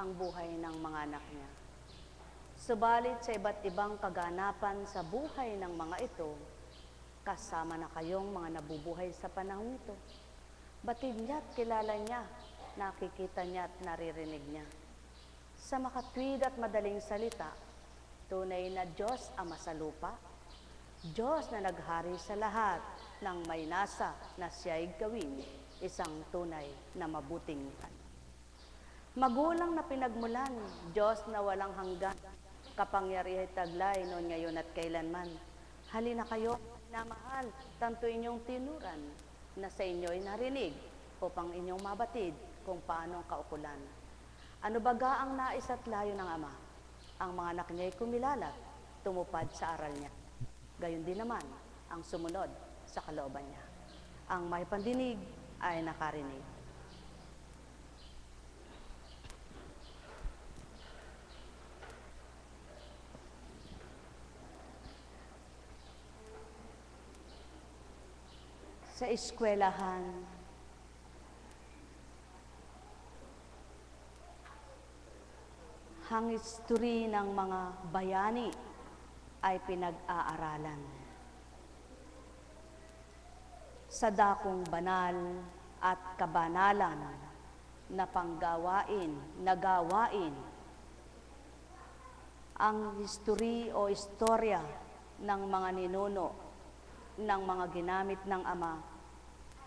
ang buhay ng mga anak niya. Subalit sa iba't ibang kaganapan sa buhay ng mga ito, kasama na kayong mga nabubuhay sa panahon ito. Batid niya at kilala niya, nakikita niya at naririnig niya. Sa makatwid at madaling salita, tunay na Diyos Ama sa lupa, Diyos na naghari sa lahat ng may nasa na siya'y gawin isang tunay na mabuting anak. Magulang na pinagmulan, Diyos na walang hanggan, kapangyarihan taglay noon, ngayon at kailanman. Halina kayo, minamahal, tanto inyong tinuran, na sa inyo'y narinig, upang inyong mabatid kung paano ang kaukulan. Ano baga ang nais at layo ng Ama? Ang mga anak niya'y kumilalat, tumupad sa aral niya. Gayon din naman ang sumunod sa kalooban niya. Ang may pandinig ay nakarinig. Sa eskwelahan, ang history ng mga bayani ay pinag-aaralan. Sa dakong banal at kabanalan na panggawain, nagawain, ang history o istorya ng mga ninuno ng mga ginamit ng Ama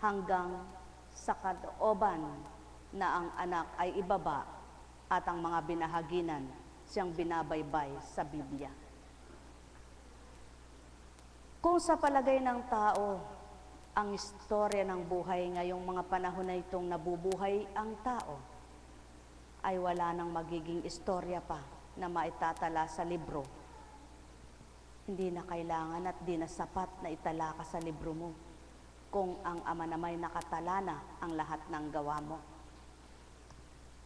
hanggang sa kalooban na ang anak ay ibaba at ang mga binahaginan siyang binabaybay sa Biblia. Kung sa palagay ng tao, ang istorya ng buhay ngayong mga panahon na itong nabubuhay ang tao, ay wala nang magiging istorya pa na maitatala sa libro. Hindi na kailangan at di na sapat na itala ka sa libro mo kung ang Ama na may nakatala na ang lahat ng gawa mo.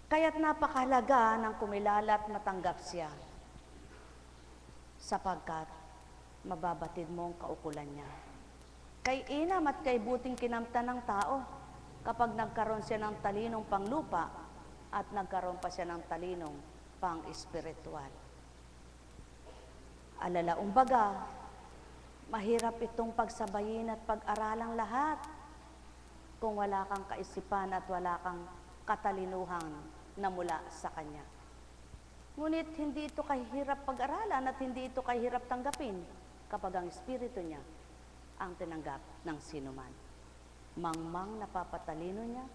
Kaya't napakahalaga ng kumilala at matanggap siya, sapagkat mababatid mo ang kaukulan niya. Kay inam at kay buting kinamtan ng tao kapag nagkaroon siya ng talinong panglupa at nagkaroon pa siya ng talinong pang-espiritual. Alalaong baga, mahirap itong pagsabayin at pag-aralang lahat kung wala kang kaisipan at wala kang katalinuhan na mula sa Kanya. Ngunit hindi ito kahirap pag-aralan at hindi ito kahirap tanggapin kapag ang Espiritu niya ang tinanggap ng sinuman. Mangmang napapatalino niya,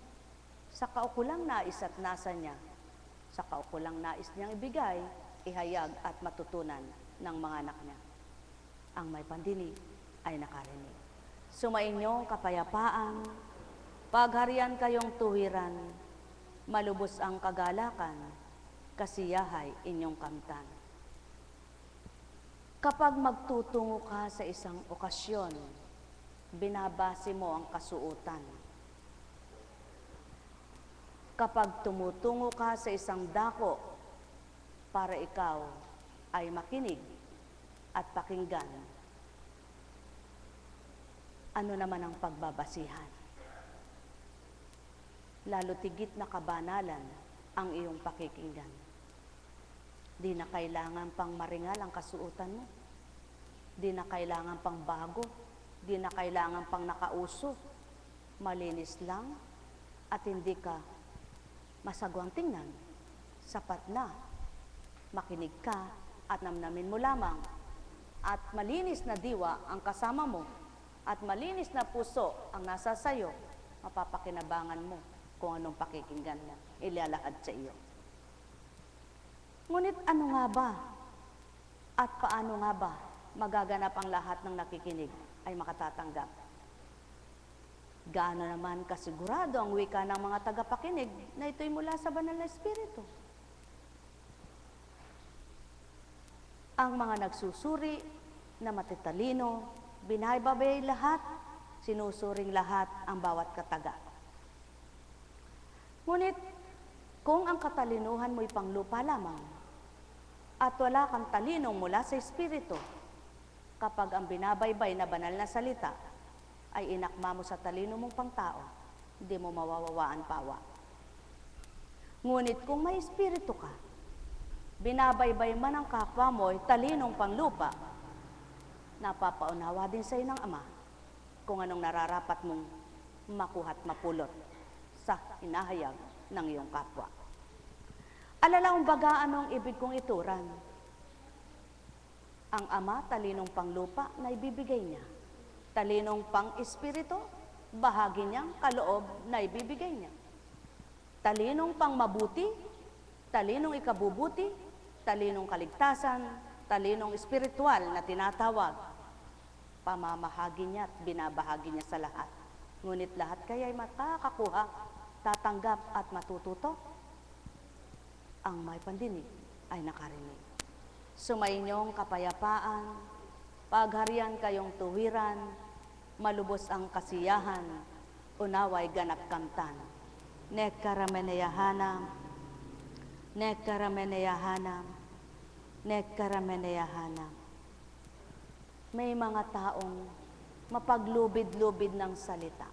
sa kaukulang nais at nasa niya, sa kaukulang nais niyang ibigay, ihayag at matutunan ng mga anak niya. Ang may pandinig ay nakarinig. Sumainyo kapayapaan, pagharian kayong tuwiran, malubos ang kagalakan, kasiyahay inyong kamtan. Kapag magtutungo ka sa isang okasyon, binabase mo ang kasuotan. Kapag tumutungo ka sa isang dako para ikaw ay makinig at pakinggan, ano naman ang pagbabasihan? Lalo tigit na kabanalan ang iyong pakikinggan. Di na kailangan pang maringal ang kasuotan mo. Di na kailangan pang bago. Di na kailangan pang nakauso. Malinis lang at hindi ka masagwang tingnan. Sapat na makinig ka at namnamin mo lamang at malinis na diwa ang kasama mo at malinis na puso ang nasa sayo, mapapakinabangan mo kung anong pakikinggan mo, ilalahad sa iyo. Ngunit ano nga ba at paano nga ba magaganap ang lahat ng nakikinig ay makatatanggap? Gaano naman kasigurado ang wika ng mga tagapakinig na ito'y mula sa banal na Espiritu? Ang mga nagsusuri na matitalino, binaybabay lahat, sinusuring lahat ang bawat kataga. Ngunit, kung ang katalinuhan mo'y panglupa lamang, at wala kang talinong mula sa Espiritu, kapag ang binabaybay na banal na salita ay inakma mo sa talino mong pangtao, hindi mo mawawawaan pawa. Ngunit kung may espiritu ka, binabaybay man ang kapwa mo'y talinong panglupa, napapaunawa din sa'yo ng Ama kung anong nararapat mong makuha't mapulot sa hinahayag ng iyong kapwa. Alalaong baga anong ibig kong ituran? Ang Ama, talinong panglupa na ibibigay niya. Talinong pang-espiritu, bahagi niyang kaloob na ibibigay niya. Talinong pang-mabuti, talinong ikabubuti, talinong kaligtasan, talinong espiritual na tinatawag. Pamamahagi niya at binabahagi niya sa lahat. Ngunit lahat kaya'y makakakuha, tatanggap at matututo. Ang may pandinig ay nakarinig. Sumainyong kapayapaan, pagharian kayong tuwiran, malubos ang kasiyahan, unaway ganap kamtan. Nekkarameneyahanam, nekkarameneyahanam, nekkarameneyahanam. May mga taong mapaglubid-lubid ng salita.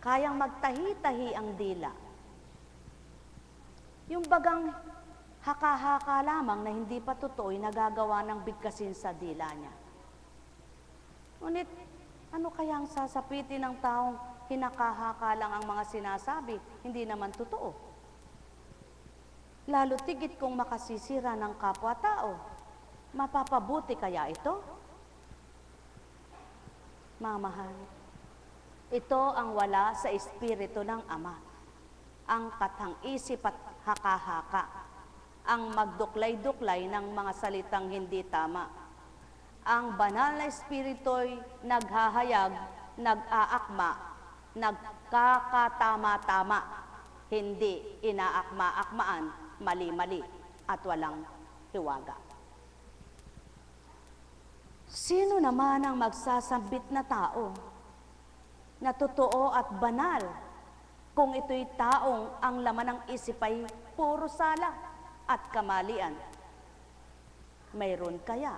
Kayang magtahi-tahi ang dila. Yung bagang haka-haka lamang na hindi pa totoo'y nagagawa ng bigkasin sa dila niya. Ngunit, ano kaya ang sasapitin ng taong hinakahaka lang ang mga sinasabi, hindi naman totoo? Lalo tigit kung makasisira ng kapwa-tao, mapapabuti kaya ito? Mamahal, ito ang wala sa espiritu ng Ama, ang kathang-isip at haka-haka, ang magduklay-duklay ng mga salitang hindi tama. Ang banal na espiritu'y naghahayag, nag-aakma, nagkakatama-tama, hindi inaakma-akmaan, mali-mali at walang hiwaga. Sino naman ang magsasambit na tao na totoo at banal kung ito'y taong ang laman ng isip ay puro sala at kamalian? Mayroon kaya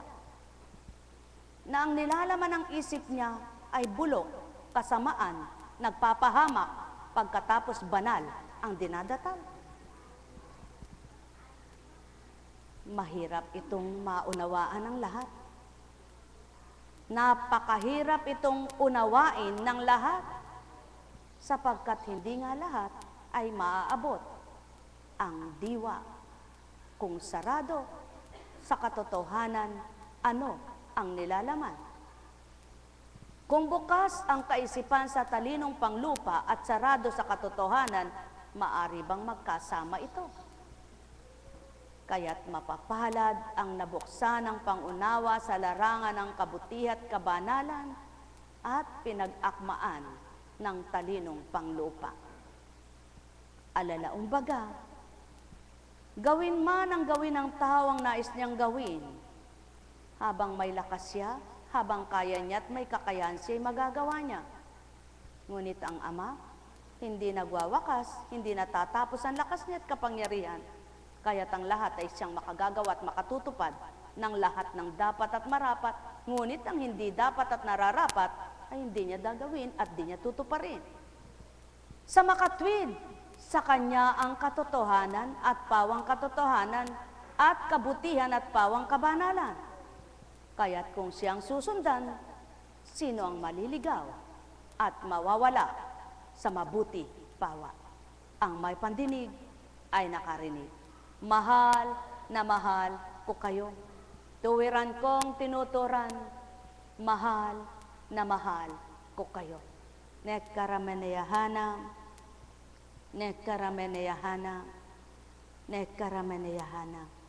na ang nilalaman ng isip niya ay bulok, kasamaan, nagpapahamak, pagkatapos banal ang dinadatal? Mahirap itong maunawaan ng lahat. Napakahirap itong unawain ng lahat sapagkat hindi nga lahat ay maaabot ang diwa kung sarado sa katotohanan ano ang nilalaman. Kung bukas ang kaisipan sa talinong panglupa at sarado sa katotohanan, maari bang magkasama ito? Kaya't mapapalad ang nabuksan ng pangunawa sa larangan ng kabutihan at kabanalan at pinag-akmaan ng talinong panglupa. Alalaong baga, gawin man ang gawin ng tao ang nais niyang gawin, habang may lakas siya, habang kaya niya at may kakayahan siya, magagawa niya. Ngunit ang Ama, hindi nagwawakas, hindi natatapos ang lakas niya at kapangyarihan, kaya't ang lahat ay siyang makagagawa at makatutupad ng lahat ng dapat at marapat, ngunit ang hindi dapat at nararapat ay hindi niya gagawin at di niya tutuparin. Sa makatwid, sa Kanya ang katotohanan at pawang katotohanan at kabutihan at pawang kabanalan. Kaya't kung siyang susundan, sino ang maliligaw at mawawala sa mabuti pawa? Ang may pandinig ay nakarinig. Mahal na mahal ko kayo. Tuwiran kong tinuturan, mahal na mahal ko kayo. Nekkarameneyahanam, nekkarameneyahanam, nekkarameneyahanam.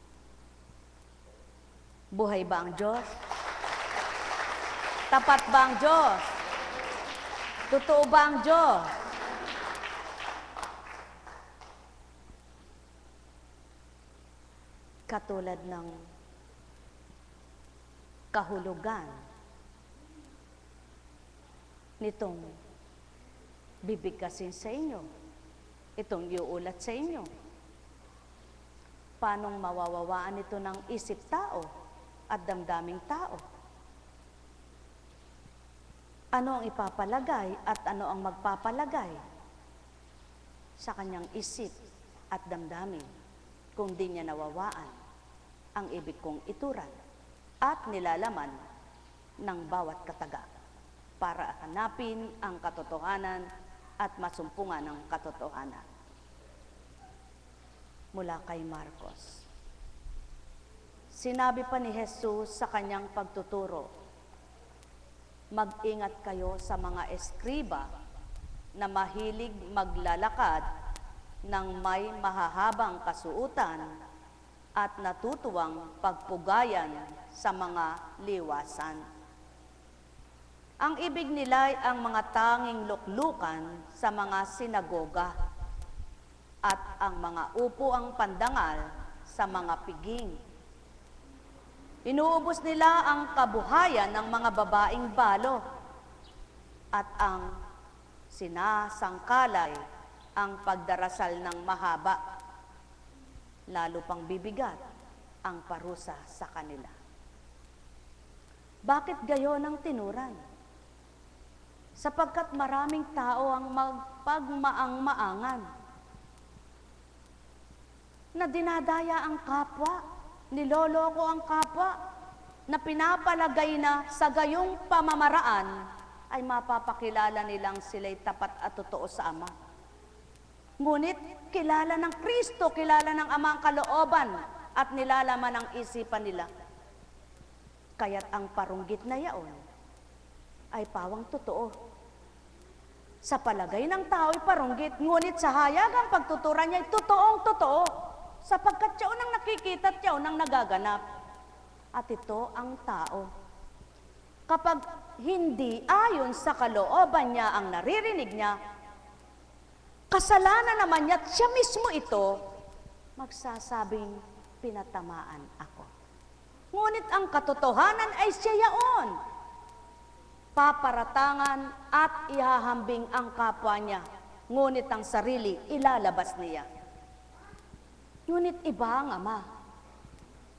Buhay ba ang Diyos? Tapat ba ang Diyos? Totoo ba ang Diyos? Katulad ng kahulugan nitong bibigkasin sa inyo, itong iuulat sa inyo. Paanong mawawawaan ito ng isip tao at damdaming tao? Ano ang ipapalagay at ano ang magpapalagay sa kanyang isip at damdamin kung di niya nawawaan ang ibig kong ituran at nilalaman ng bawat kataga para hanapin ang katotohanan at masumpungan ng katotohanan. Mula kay Marcos. Sinabi pa ni Jesus sa kanyang pagtuturo, mag-ingat kayo sa mga eskriba na mahilig maglalakad ng may mahahabang kasuutan at natutuwang pagpugayan sa mga liwasan. Ang ibig nila ay ang mga tanging luklukan sa mga sinagoga at ang mga upuang pandangal sa mga piging. Inuubos nila ang kabuhayan ng mga babaeng balo at ang sinasangkalay ang pagdarasal ng mahaba, lalo pang bibigat ang parusa sa kanila. Bakit gayon ang tinuran? Sapagkat maraming tao ang magpagmaang-maangan, na dinadaya ang kapwa, niloloko ang kapwa, na pinapalagay na sa gayong pamamaraan ay mapapakilala nilang sila'y tapat at totoo sa Ama. Ngunit kilala ng Kristo, kilala ng Ama ang kalooban at nilalaman ang isipan nila. Kaya't ang parunggit na yaon ay pawang totoo. Sa palagay ng tao ay parunggit, ngunit sa hayagang pagtuturan niya ay totoong totoo. Sapagkat siya unang nakikita at siya unang nagaganap. At ito ang tao. Kapag hindi ayon sa kalooban niya ang naririnig niya, kasalanan naman niya at siya mismo ito, magsasabing pinatamaan ako. Ngunit ang katotohanan ay siya yaon. Paparatangan at ihahambing ang kapwa niya, ngunit ang sarili ilalabas niya. Ngunit iba ang Ama.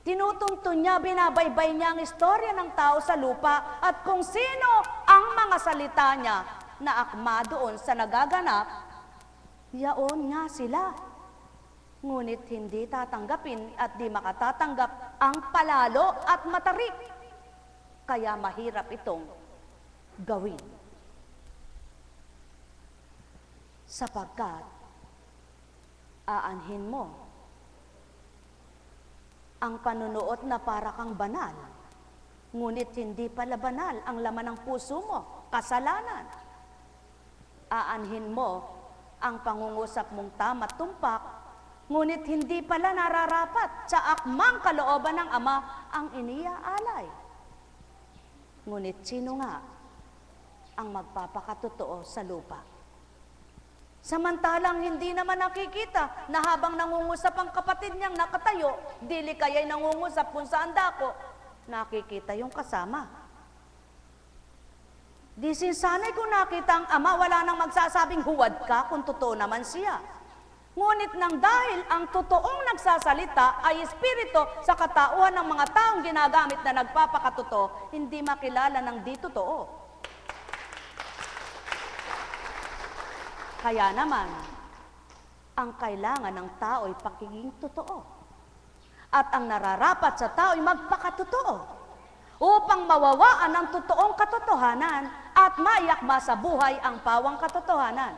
Tinutuntun niya, binabaybay niya ang istorya ng tao sa lupa at kung sino ang mga salita niya na akma doon sa nagaganap, yaon nga sila. Ngunit hindi tatanggapin at di makatatanggap ang palalo at matarik. Kaya mahirap itong gawin. Sapagkat aanhin mo ang panunuot na para kang banal, ngunit hindi pala banal ang laman ng puso mo, kasalanan. Aanhin mo ang pangungusap mong tama at tumpak, ngunit hindi pala nararapat sa akmang kalooban ng Ama ang iniaalay. Ngunit sino nga ang magpapakatotoo sa lupa? Samantalang hindi naman nakikita na habang nangungusap ang kapatid niyang nakatayo, dili kaya'y nangungusap kung saan dako, nakikita yung kasama. Di sinsanay kung nakita ang Ama, wala nang magsasabing huwad ka kung totoo naman siya. Ngunit nang dahil ang totoong nagsasalita ay espiritu sa katauhan ng mga taong ginagamit na nagpapakatotoo, hindi makilala ng di totoo. Kaya naman, ang kailangan ng tao ay pakiging totoo. At ang nararapat sa tao ay magpakatotoo upang mawawaan ang totoong katotohanan at maiyakma sa buhay ang pawang katotohanan.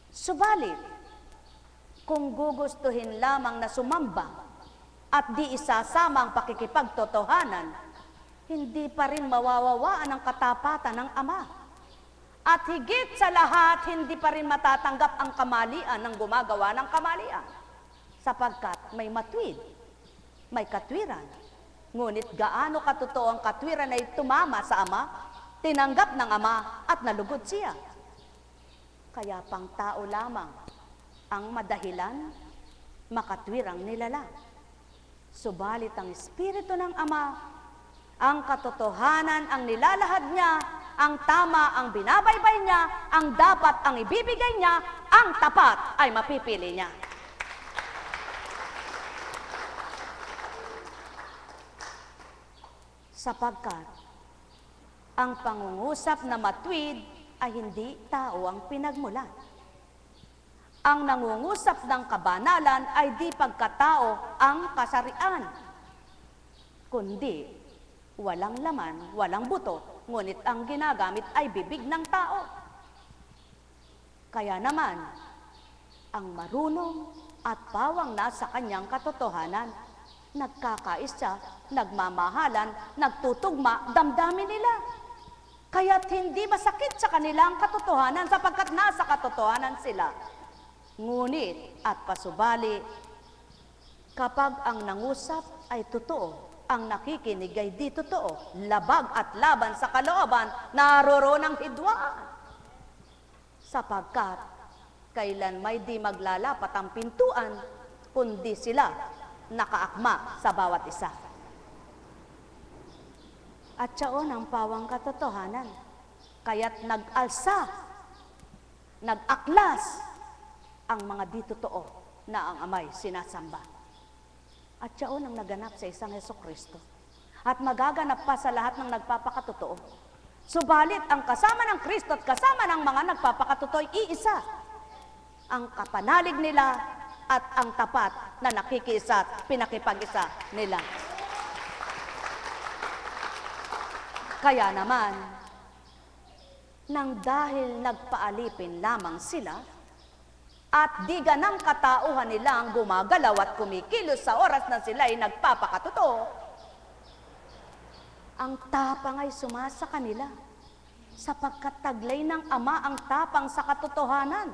Subalit, kung gugustuhin lamang na sumamba at di isasama ang pakikipagtotohanan, hindi pa rin mawawawaan ang katapatan ng Ama. At higit sa lahat, hindi pa rin matatanggap ang kamalian ng gumagawa ng kamalian. Sapagkat may matwid, may katwiran. Ngunit gaano katotoo ang katwiran ay tumama sa Ama, tinanggap ng Ama at nalugod siya. Kaya pang tao lamang ang madahilan, makatwirang nilalang. Subalit ang Espiritu ng Ama, ang katotohanan ang nilalahad niya, ang tama ang binabaybay niya, ang dapat ang ibibigay niya, ang tapat ay mapipili niya. Sapagkat ang pangungusap na matwid ay hindi tao ang pinagmulan. Ang nangungusap ng kabanalan ay di pagkatao ang kasarian, kundi walang laman, walang buto, ngunit ang ginagamit ay bibig ng tao. Kaya naman, ang marunong at pawang nasa kanyang katotohanan, nagkakaisa, nagmamahalan, nagtutugma, damdamin nila. Kaya't hindi masakit sa kanila ang katotohanan sapagkat nasa katotohanan sila. Ngunit at pasubali, kapag ang nangusap ay totoo, ang nakikinig ay di totoo, labag at laban sa kalooban, naroroon ang hidwaan. Sapagkat kailan may di maglalapat ang pintuan, kundi sila nakaakma sa bawat isa. At siyaon ang pawang katotohanan, kaya't nag-alsa, nag-aklas ang mga di totoo na ang amay sinasamba. At siyaon ang naganap sa isang Hesukristo. At magaganap pa sa lahat ng nagpapakatotoo. Subalit ang kasama ng Kristo at kasama ng mga nagpapakatotoo ay iisa. Ang kapanalig nila at ang tapat na nakikiisa at pinakipag-isa nila. Kaya naman, nang dahil nagpaalipin lamang sila, at di ganang katauhan nila ang gumagalaw at kumikilos sa oras na sila ay nagpapakatotoo, ang tapang ay sumasa kanila, sapagkat taglay ng Ama ang tapang sa katotohanan,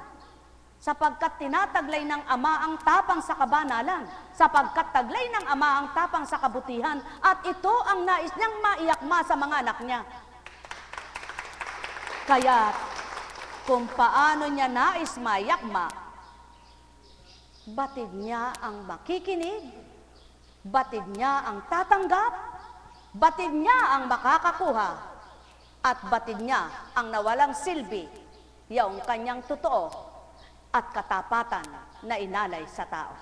sapagkat tinataglay ng Ama ang tapang sa kabanalan, sapagkat taglay ng Ama ang tapang sa kabutihan, at ito ang nais niyang maiyakma sa mga anak niya. Kaya, kung paano niya nais maiyakma, batid niya ang makikinig, batid niya ang tatanggap, batid niya ang makakakuha, at batid niya ang nawalang silbi, yaong kanyang totoo at katapatan na inalay sa tao.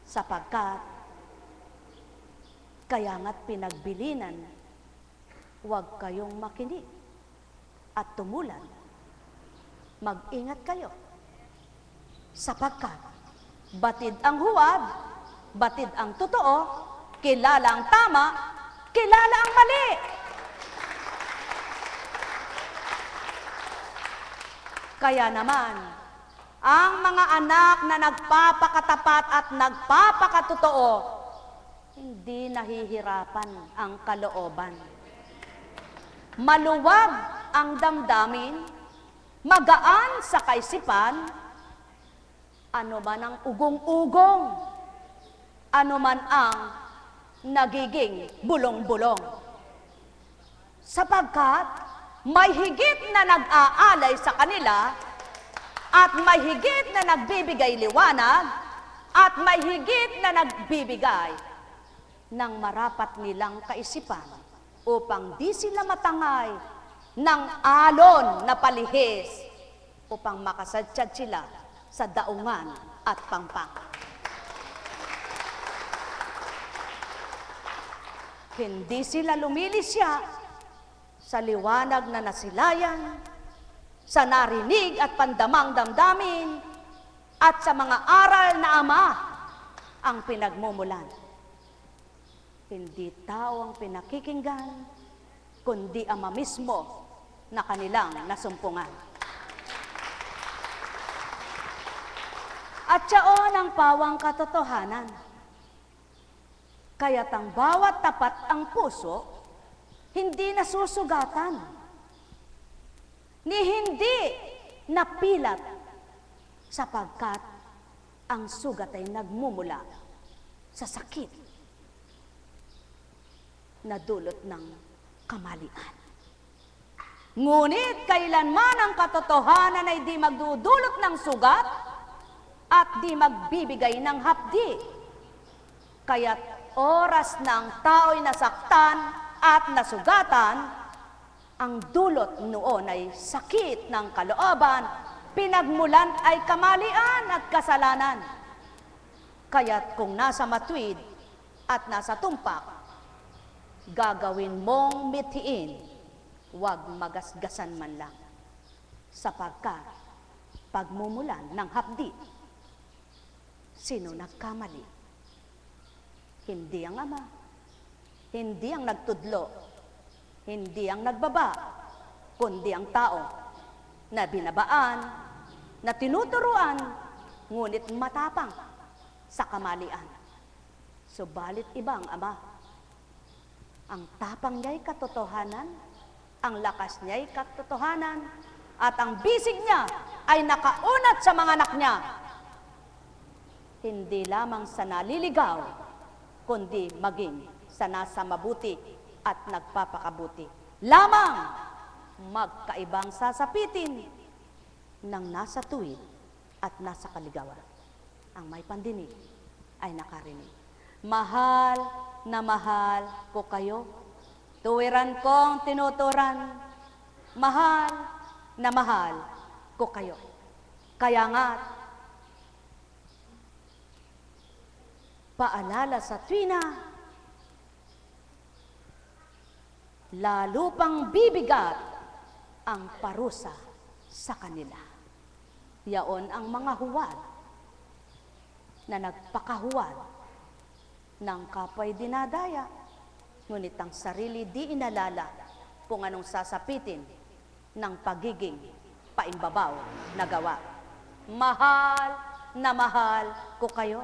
Sapagkat, kaya nga't pinagbilinan, huwag kayong makinig at tumulan. Mag-ingat kayo. Sapagkat, batid ang huwad, batid ang totoo, kilala ang tama, kilala ang mali. Kaya naman, ang mga anak na nagpapakatapat at nagpapakatotoo, hindi nahihirapan ang kalooban. Maluwag ang damdamin, magaan sa kaisipan, ano man ang ugong-ugong, ano man ang nagiging bulong-bulong. Sapagkat may higit na nag-aalay sa kanila at may higit na nagbibigay liwanag at may higit na nagbibigay ng marapat nilang kaisipan upang di sila matangay ng alon na palihis upang makasadsyad sila sa daungan at pangpang. Hindi sila lumilisya sa liwanag na nasilayan, sa narinig at pandamang damdamin, at sa mga aral na Ama ang pinagmumulan. Hindi tao ang pinakikinggan, kundi Ama mismo na kanilang nasumpungan. At siyaon ang pawang katotohanan. Kaya't ang bawat tapat ang puso, hindi nasusugatan, ni hindi napilat, sapagkat ang sugat ay nagmumula sa sakit na dulot ng kamalian. Ngunit kailanman ang katotohanan ay di magdudulot ng sugat at di magbibigay ng hapdi. Kaya't oras na ang tao'y nasaktan at nasugatan, ang dulot noon ay sakit ng kalooban, pinagmulan ay kamalian at kasalanan. Kaya't kung nasa matuwid at nasa tumpak, gagawin mong mithiin, huwag magasgasan man lang. Sapagkat pagmumulan ng hapdi. Sino nagkamali? Hindi ang Ama, hindi ang nagtudlo, hindi ang nagbaba, kundi ang tao na binabaan, na tinuturuan, ngunit matapang sa kamalian. Subalit iba ang Ama. Ang tapang niya'y katotohanan, ang lakas niya'y katotohanan, at ang bisig niya ay nakaunat sa mga anak niya. Hindi lamang sa naliligaw, kundi maging sa nasa mabuti at nagpapakabuti. Lamang magkaibang sasapitin ng nasa tuwid at nasa kaligawan. Ang may pandinig ay nakarinig. Mahal na mahal ko kayo, tuwiran kong tinuturan, mahal na mahal ko kayo. Kaya nga, paalala sa tuwina, lalo pang bibigat ang parusa sa kanila. Yaon ang mga huwad na nagpakahuwad ng kapwa'y dinadaya, ngunit ang sarili di inalala kung anong sasapitin ng pagiging paimbabaw na gawa. Mahal na mahal ko kayo,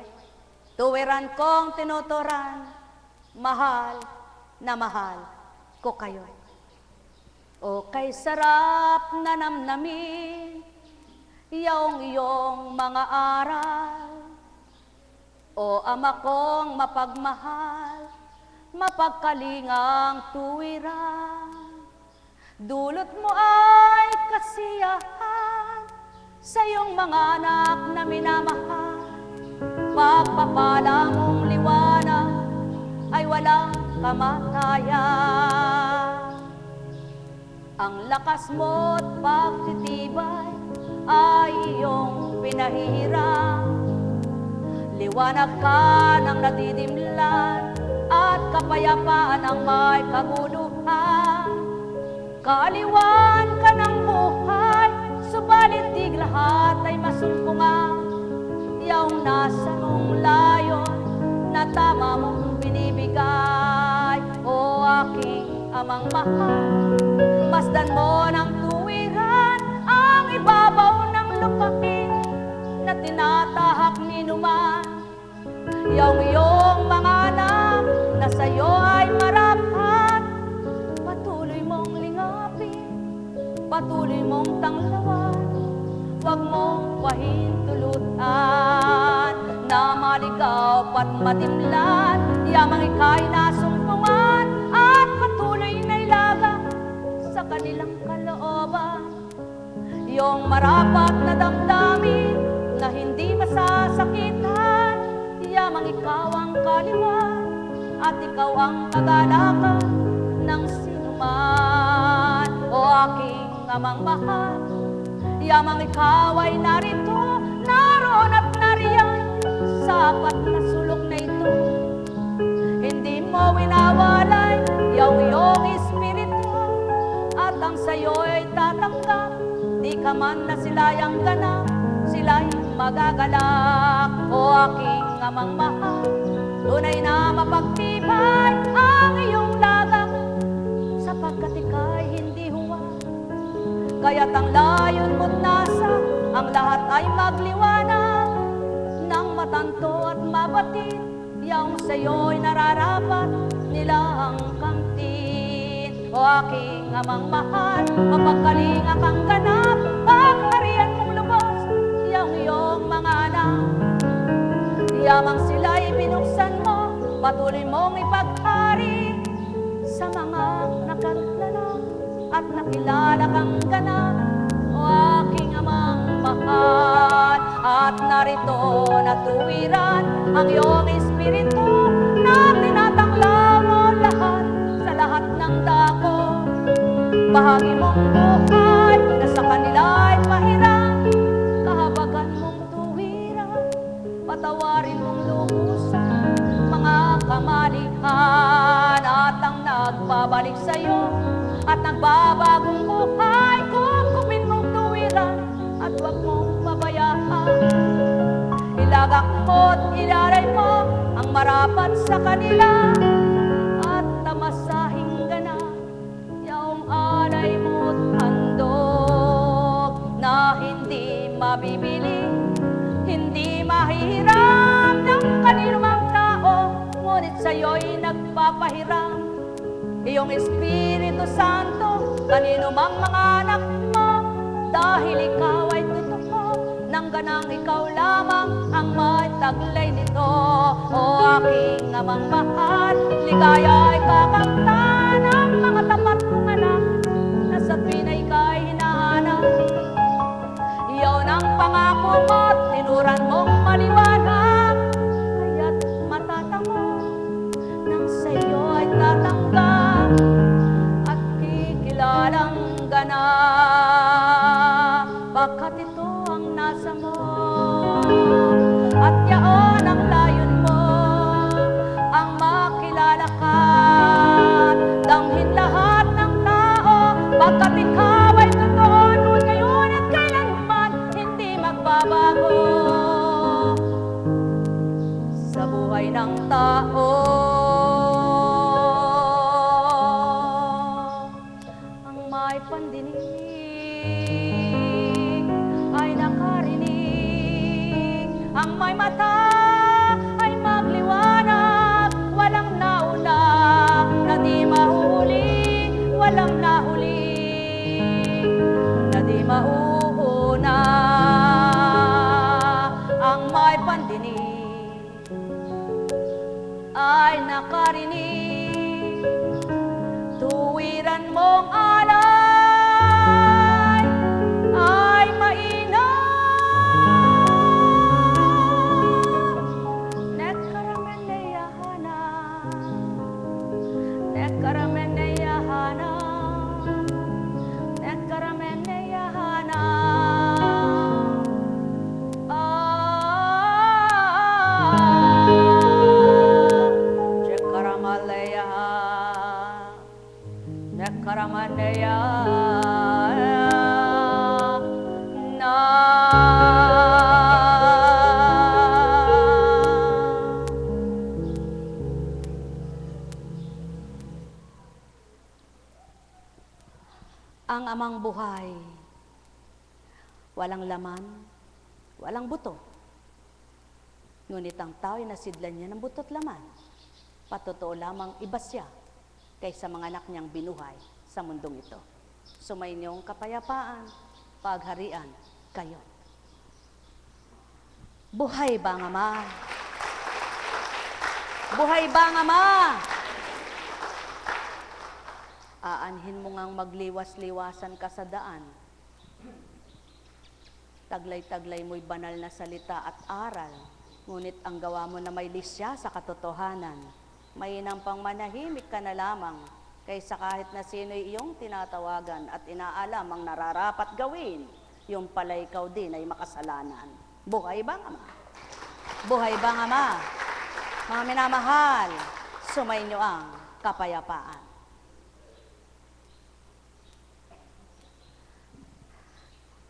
tuwiran kong tinuturan, mahal na mahal ko kayo. O kay sarap na namnamin, iyong mga aral, o Ama kong mapagmahal, mapagkalingang tuwiran. Dulot mo ay kasiyahan sa iyong mga anak na minamahal. Pagpapala mong liwanag ay walang kamatayan. Ang lakas mo't pagtitibay ay iyong pinahihirap. Liwanag ka ng nadidimlan at kapayapaan ang may kaguluhan. Kaaliwan ka ng buhay, subalit di lahat ay masumpungan. Iyong nasa mong layon na tama mong binibigay. O aking Amang mahal, masdan mo ng tuwiran ang ibabaw ng lupain na tinatahak ni numan. Iyong mga anak na sa'yo ay marapat, patuloy mong lingapin, patuloy mong tanglawan, huwag mong pahintulutan na maligaw pat matimlan. Yamang ika'y nasumpungan at patuloy na ilaga sa kanilang kalooban. Iyong marapat na damdamin na hindi masasakitan, yamang ikaw ang kaliwan at ikaw ang kagalakan ng sinuman. O aking Amang mahal, yamang ikaw ay narito, naroon at nariyan sa apat na sulok na ito. Hindi mo winawalay iyong espiritu at ang sayo ay tatanggap. Di ka man na silayang ganap, sila'y magagalak. O aking Amang mahal, tunay na mapagtibay ang iyong lagak, sapagkat ika'y hindi huwag. Kaya't ang layon mo't nasa, ang lahat ay magliwanag, nang matanto at mabatid, yung sa'yo'y nararapat nilang kamtin. O aking Amang mahal, mapagkalinga kang ganap, pagharian mong lubos, yung iyong mga anak. Yamang sila'y binuksan mo, patuloy mong ipaghari sa mga nakakilala at nakilala kang ganap. O aking Amang mahal, at narito na tuwiran ang iyong espiritu na tinatanglaw mo lahat sa lahat ng dako. Bahagi mong buhay na sa kanila'y mahirap, kahabagan mong tuwiran, patawarin mong lubusan mga kamalian. At ang nagbabalik sa'yo at nagbabagong buhay, kukupin mong tuwiran at huwag mong Ilagak mo't ilaray mo ang marapat sa kanila, at tamasahing gana yaong alay mo't handog, na hindi mabibili, hindi mahihiram ng kaninumang tao, ngunit sa'yo'y nagpapahiram iyong Espiritu Santo, kaninumang mga anak mo, dahil ikaw ay totoo, nang ganang ikaw lamang ang may taglay nito. O aking amang mahal, ligaya ay kakanta ng mga tapat mong anak, na sa tuwin ay ika'y hinahanap. Iyaw ng pangako mo't tinuran mong maliwanag, kaya't matatamo nang sa iyo ay tatanggap at kikilalang ganap, pagkat ito ang nasa mo at yaon ang layon mo, ang makilala ka, damhin lahat ng tao, pagkat ikaw ay totoo noon, ngayon at kailanman hindi magbabago sa buhay ng tao. Ang may pandinig ay nakarinig, ang may mata ay magliwanag, walang nauna na di mahuli, walang nahuli na di mauuna. Ang may pandinig ay nakarinig, tuwiran mong alay ay mainam. Nekaramaneyahana, nekaramaneyahana, nekaramaneyahana. Nekaramaneyahana. Ang amang buhay, walang laman, walang buto. Ngunit ang tao'y nasidlan niya ng buto't laman. Patotoo lamang iba siya kaysa mga anak niyang binuhay sa mundong ito. Sumainyong kapayapaan, pagharian kayo. Buhay ba ang Ama? Buhay ba ang Ama? Aanhin mo ngang magliwas-liwasan ka sa daan. Taglay-taglay mo'y banal na salita at aral, ngunit ang gawa mo na may lisya sa katotohanan. Mainam pang manahimik ka na lamang, kaysa kahit na sino'y iyong tinatawagan at inaalam ang nararapat gawin, yung pala ikaw din ay makasalanan. Buhay bang Ama? Buhay bang Ama? Mga minamahal, sumainyo ang kapayapaan.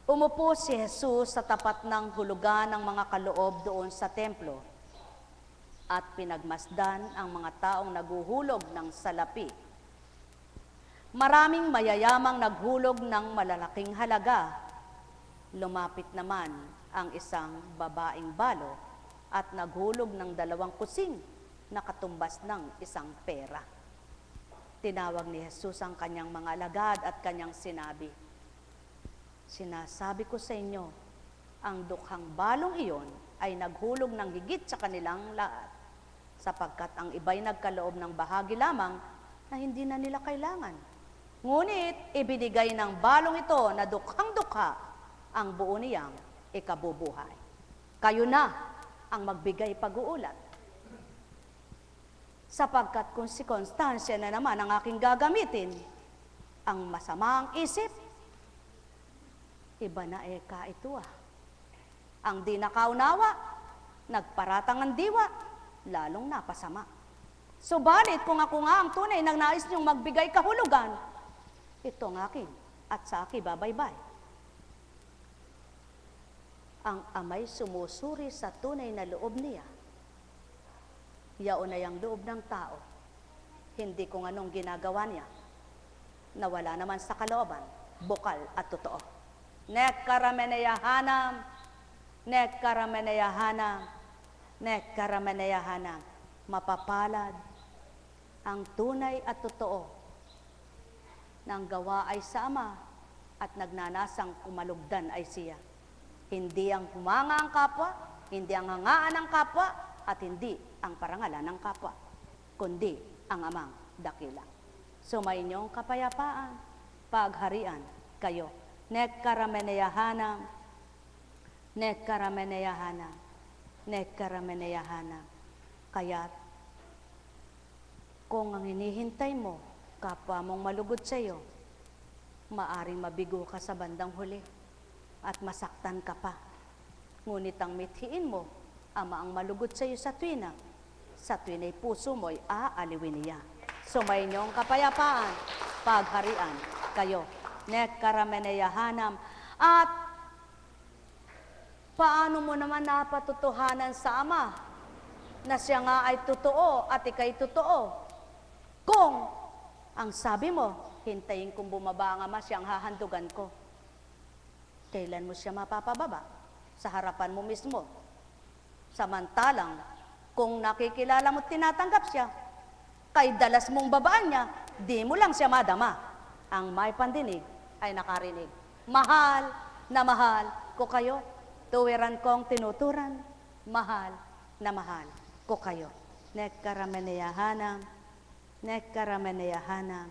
Umupo si Jesus sa tapat ng hulugan ng mga kaloob doon sa templo at pinagmasdan ang mga taong naguhulog ng salapi. Maraming mayayamang naghulog ng malalaking halaga. Lumapit naman ang isang babaeng balo at naghulog ng 2 kusing na katumbas ng isang pera. Tinawag ni Jesus ang kanyang mga alagad at kanyang sinabi, "Sinasabi ko sa inyo, ang dukhang balong iyon ay naghulog ng higit sa kanilang lahat, sapagkat ang iba'y nagkaloob ng bahagi lamang na hindi na nila kailangan. Ngunit ibinigay ng balong ito na dukhang-dukha ang buo niyang ikabubuhay. Kayo na ang magbigay pag-uulat. Sapagkat kung si Constancia na naman ang aking gagamitin, ang masamang isip, iba na ito ah. Ang di nakaunawa, nagparatang ang diwa, lalong napasama. Subalit kung ako nga ang tunay nang nais niyong magbigay kahulugan, ito ang akin at sa akin babaybay." ang amay sumusuri sa tunay na loob niya. Yaon ay ang loob ng tao, hindi kung anong ginagawa niya, na wala naman sa kalooban, bukal at totoo. Nekkarameneyahanam, nekkarameneyahanam, nekkarameneyahanam. Mapapalad ang tunay at totoo ng gawa ay sa Ama at nagnanasang kumalugdan ay siya. Hindi ang humanga ang kapwa, hindi ang hangaan ng kapwa, at hindi ang parangalan ng kapwa, kundi ang Amang dakila. Sumayinyong kapayapaan, pagharian kayo. Nekkarameneyahanam, nekkarameneyahanam, nekkarameneyahanam. Kaya't kung ang hinihintay mo, kapwa mong malugod sa iyo, maaring mabigo ka sa bandang huli at masaktan ka pa. Ngunit ang mithiin mo, Ama ang malugod sa iyo sa tuwina'y puso mo'y aaliwin niya. Sumayinyong kapayapaan, pagharian kayo. Nekkarameneyahanam. At paano mo naman napatutuhanan sa Ama na siya nga ay totoo at ika'y totoo? Kung ang sabi mo, hintayin kong bumaba ang Ama, siyang hahandugan ko. Kailan mo siya mapapababa? Sa harapan mo mismo. Samantalang, kung nakikilala mo tinatanggap siya, kay dalas mong babaan niya, di mo lang siya madama. Ang may pandinig ay nakarinig. Mahal na mahal ko kayo. Tuwiran kong tinuturan, mahal na mahal ko kayo. Nekkarameneyahanam, nekkarameneyahanam,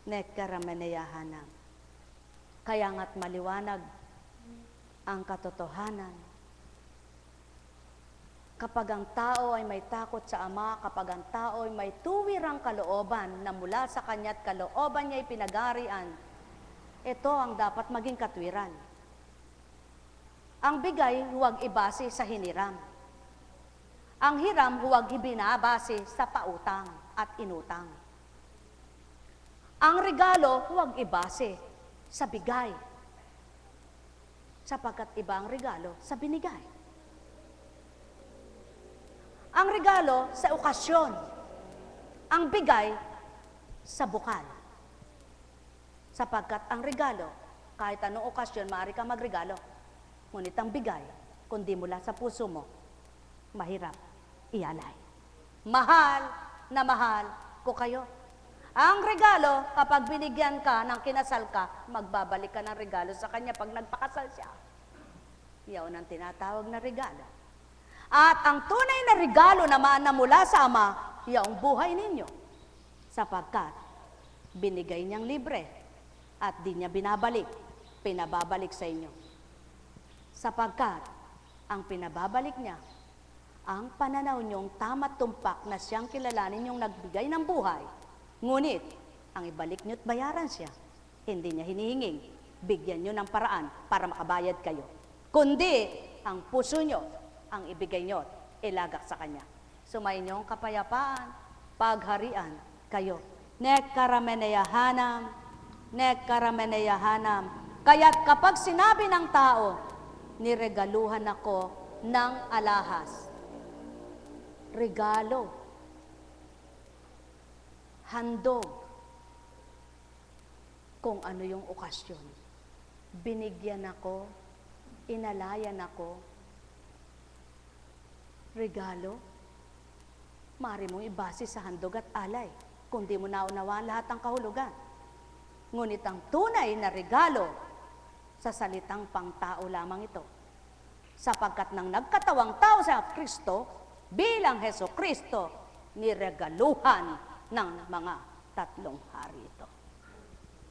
nekkarameneyahanam. Kaya nga't maliwanag ang katotohanan. Kapag ang tao ay may takot sa Ama, kapag ang tao ay may tuwirang kalooban na mula sa Kanya't kalooban niya ay pinagarian, ito ang dapat maging katwiran. Ang bigay, huwag ibase sa hiniram. Ang hiram, huwag ibinabase sa pautang at inutang. Ang regalo, huwag ibase sa bigay, sapagkat iba ang regalo sa binigay. Ang regalo sa okasyon, ang bigay sa bukal. Sapagkat ang regalo, kahit anong okasyon, maaari kang magregalo. Ngunit ang bigay, kundi mula sa puso mo, mahirap ialay. Mahal na mahal ko kayo. Ang regalo, kapag binigyan ka ng kinasal ka, magbabalik ka ng regalo sa kanya pag nagpakasal siya. Yaon ang tinatawag na regalo. At ang tunay na regalo naman na mula sa Ama, yaong buhay ninyo. Sapagkat binigay niyang libre at di niya binabalik, pinababalik sa inyo. Sapagkat ang pinababalik niya, ang pananaw niyong tama't tumpak na siyang kilalanin niyong nagbigay ng buhay. Ngunit, ang ibalik niyo't bayaran siya. Hindi niya hinihinging, bigyan niyo ng paraan para makabayad kayo. Kundi, ang puso niyo, ang ibigay niyo, ilagak sa Kanya. Sumayinyong kapayapaan, pagharian kayo. Nekkarameneyahanam, nekkarameneyahanam. Kaya't kapag sinabi ng tao, niregaluhan ako ng alahas. Regalo. Handog. Kung ano yung okasyon. Binigyan ako, inalayan ako, regalo, maaari mong ibase sa handog at alay, kung di mo naunawaan lahat ng kahulugan. Ngunit ang tunay na regalo sa salitang pangtao lamang ito. Sapagkat nang nagkatawang tao sa Kristo, bilang Heso Kristo, niregaluhan ng mga tatlong hari ito.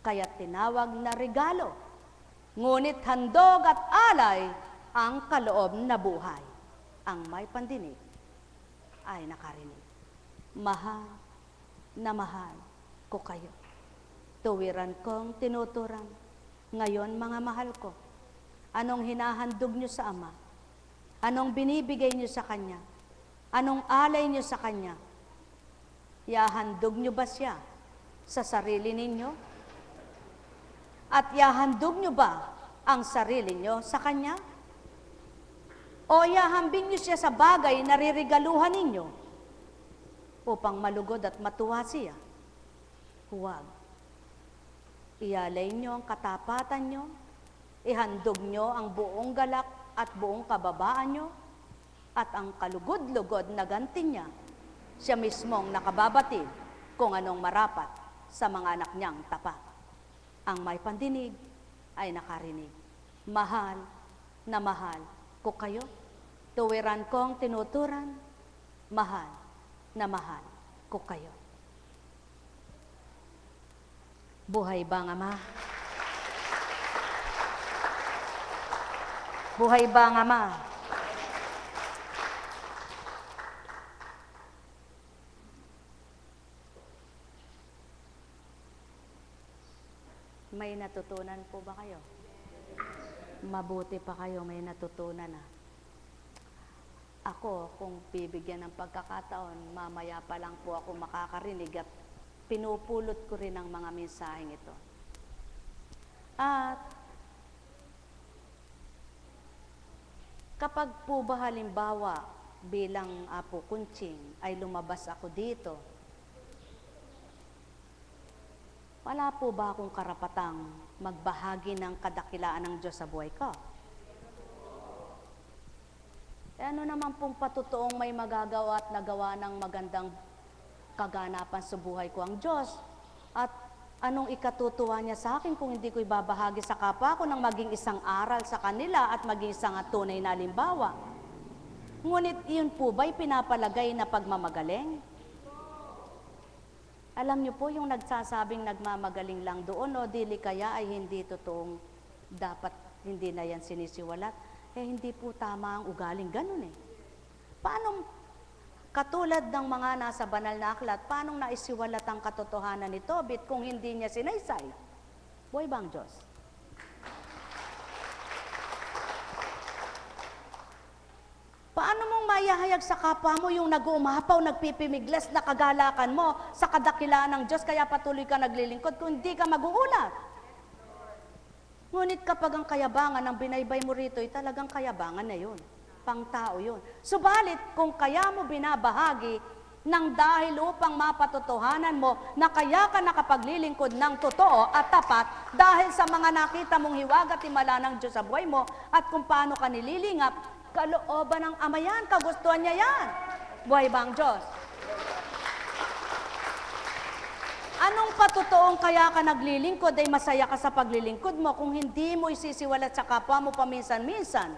Kaya tinawag na regalo. Ngunit handog at alay ang kaloob na buhay. Ang may pandinig ay nakarinig. Mahal na mahal ko kayo. Tuwiran kong tinuturan. Ngayon, mga mahal ko, anong hinahandog niyo sa Ama? Anong binibigay niyo sa Kanya? Anong alay niyo sa Kanya? Yahandog niyo ba siya sa sarili ninyo? At yahandog niyo ba ang sarili niyo sa Kanya? O ihahambing niyo siya sa bagay na ririgaluhan ninyo upang malugod at matuwa siya? Huwag. Ialay niyo ang katapatan niyo, ihandog niyo ang buong galak at buong kababaan niyo, at ang kalugod-lugod na ganti niya, siya mismong nakababatid kung anong marapat sa mga anak niyang tapat. Ang may pandinig ay nakarinig. Mahal na mahal ko kayo. Tuwiran kong tinuturan, mahal na mahal ko kayo. Buhay ba ang Ama? Buhay ba ang Ama? May natutunan po ba kayo? Mabuti pa kayo, may natutunan na. Ako, kung bibigyan ng pagkakataon, mamaya pa lang po ako makakarinig at pinupulot ko rin ang mga mensaheng ito. At kapag po ba halimbawa bilang Apo Kunching ay lumabas ako dito, wala po ba akong karapatang magbahagi ng kadakilaan ng Diyos sa buhay ko? Ano naman pong patutuong may magagawa at nagawa ng magandang kaganapan sa buhay ko ang Diyos? At anong ikatutuwa niya sa akin kung hindi ko ibabahagi sa kapwa ko ng maging isang aral sa kanila at maging isang tunay na halimbawa? Ngunit iyon po ba'y pinapalagay na pagmamagaling? Alam niyo po yung nagsasabing nagmamagaling lang doon o dili kaya ay hindi totoong dapat hindi na yan sinisiwalat. Hindi po tama ang ugaling ganun eh. Paano, katulad ng mga nasa banal na aklat, paano naisiwalat ang katotohanan ni Tobit kung hindi niya sinaysay? Buhay ba ang Diyos? Paano mong maihahayag sa kapwa mo yung nag-uumapaw, nagpipimiglas na kagalakan mo sa kadakilaan ng Diyos, kaya patuloy ka naglilingkod kung hindi ka mag-uulat? Ngunit kapag ang kayabangan ng binaybay mo rito ay talagang kayabangan na yun, pangtao yun. Subalit, kung kaya mo binabahagi ng dahil upang mapatotohanan mo na kaya ka nakapaglilingkod ng totoo at tapat dahil sa mga nakita mong hiwaga at himala ng Diyos sa buhay mo at kung paano ka nililingap, kalooban ng Ama yan, kagustuhan niya yan. Buhay ba ang Diyos? Anong patutoong kaya ka naglilingkod ay masaya ka sa paglilingkod mo kung hindi mo isisiwalat sa kapwa mo paminsan-minsan?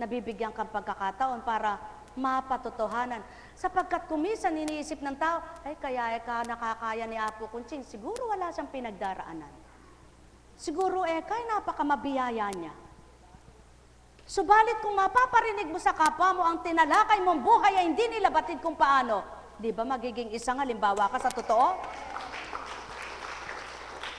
Nabibigyan kang pagkakataon para mapatotohanan. Sapagkat kumisan iniisip ng tao, ay kaya ka nakakaya ni Apo Kunching, siguro wala siyang pinagdaraanan. Siguro kay napakamabiyaya niya. Subalit kung mapaparinig mo sa kapwa mo ang tinalakay mong buhay ay hindi nila batid kung paano, di ba magiging isang halimbawa ka sa totoo?